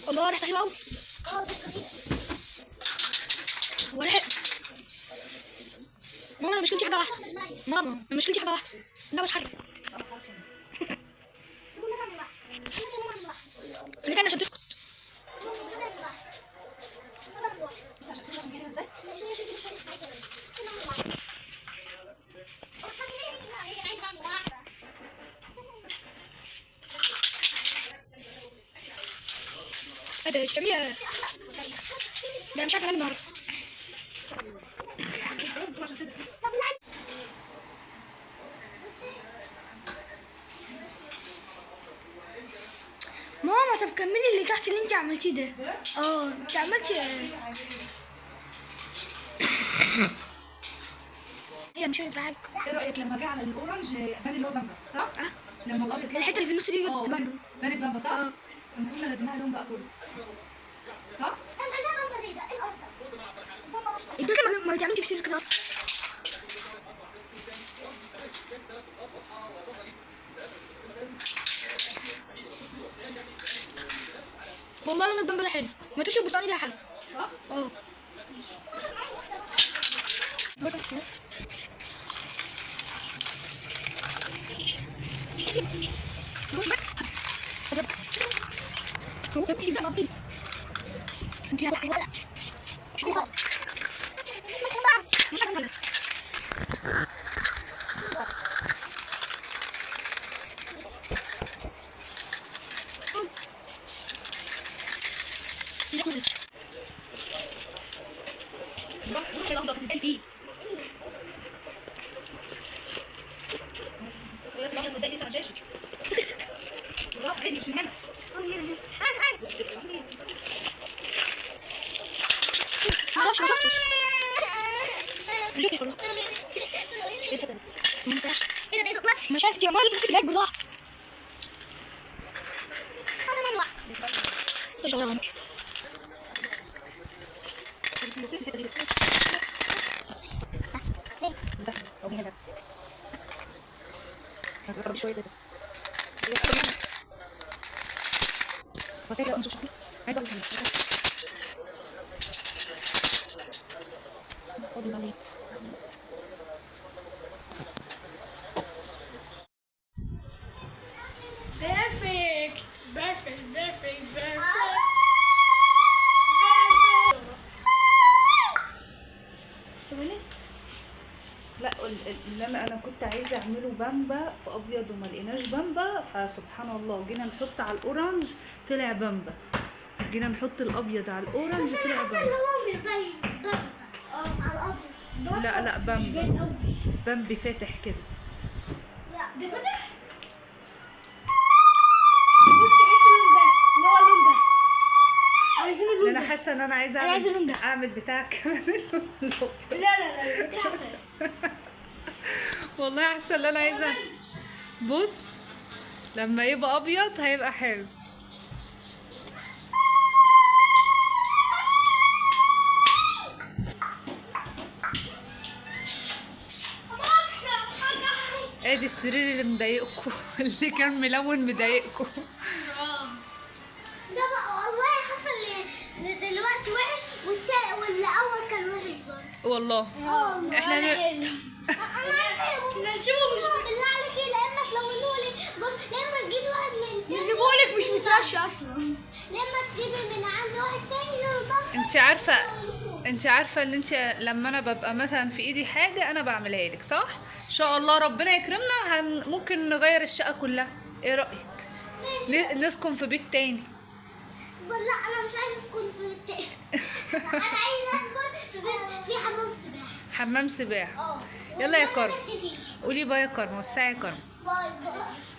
الله ريحته حلوه قوي. هو ريحه ماما، انا مشكلتي حاجه واحده. ماما انا مشكلتي حاجه واحده، انا بتحرك. اللي كان عشان تسكت. هذا ايش بتعملي؟ ده مش عارفه انام النهارده. ماما طب كملي اللي تحت اللي انت عملتيه ده. انت عملتي هي مش هتتعب. ايه رايك لما جه على الاورنج بان اللي هو بامبا صح؟ لما الابيض الحته اللي في النص دي جت بامبا. بانت بامبا صح؟ المفروض نديناها لون بقى كله صح؟ انا مش عايزاها بامبا زي ده. ايه الارض ده؟ انت لازم ما تعملش في سيرك كده اصلا. والله لون البامبا ده حلو، ما تشرب برتقاني ده حلو. صح؟ فيه بس الابيض مزاج لسه ما جاش. راح عادي مش من هنا. معرفش ما شفتش. ما شفتش والله. مش عارف انت عمالة تمسك العيال بالراحة. ايش غير عنك؟ هتقرب شويه كده. عايزه اقول لك Perfect. Perfect. Perfect. Perfect. لا اللي انا كنت عايزه اعمله بامبا في ابيض وما لقيناش بامبا، فسبحان الله جينا نحط على الاورنج طلع بامبا، جينا نحط الابيض على الاورنج طلع بامبا. اللون مش باين بامبا. على الابيض. لا بامبا، بامبي فاتح كده. لا ده فتح. بصي حس اللون ده اللي هو اللون ده. عايزين اللون انا ده. حاسه ان انا عايزه أنا عايزة اللون ده. اعمل بتاع كمان. لا والله حاسه ان انا عايزه. بص لما يبقى ابيض هيبقى حلو. ادي السرير اللي مضايقكم اللي كان ملون مضايقكم. ده بقى والله حصل لي دلوقتي وحش والاول كان وحش برضه. والله احنا انا نسيبه بالله عليك يا اما تلونوه لي. بص يا اما تجيبي واحد من تاني. نسيبهولك مش مترش اصلا. لما تجيبي من عند واحد تاني للبابا. انت عارفه اللي انت لما انا ببقى مثلا في ايدي حاجه انا بعملها لك صح؟ ان شاء الله ربنا يكرمنا ممكن نغير الشقه كلها. ايه رايك؟ نسكن في بيت تاني. لا انا مش عايزه اسكن في بيت تاني. انا عايزه اسكن في بيت فيه حمام سباحه. حمام سباحه. يلا يا كرم قولي باي يا كرم، وسعي يا كرم. باي باي.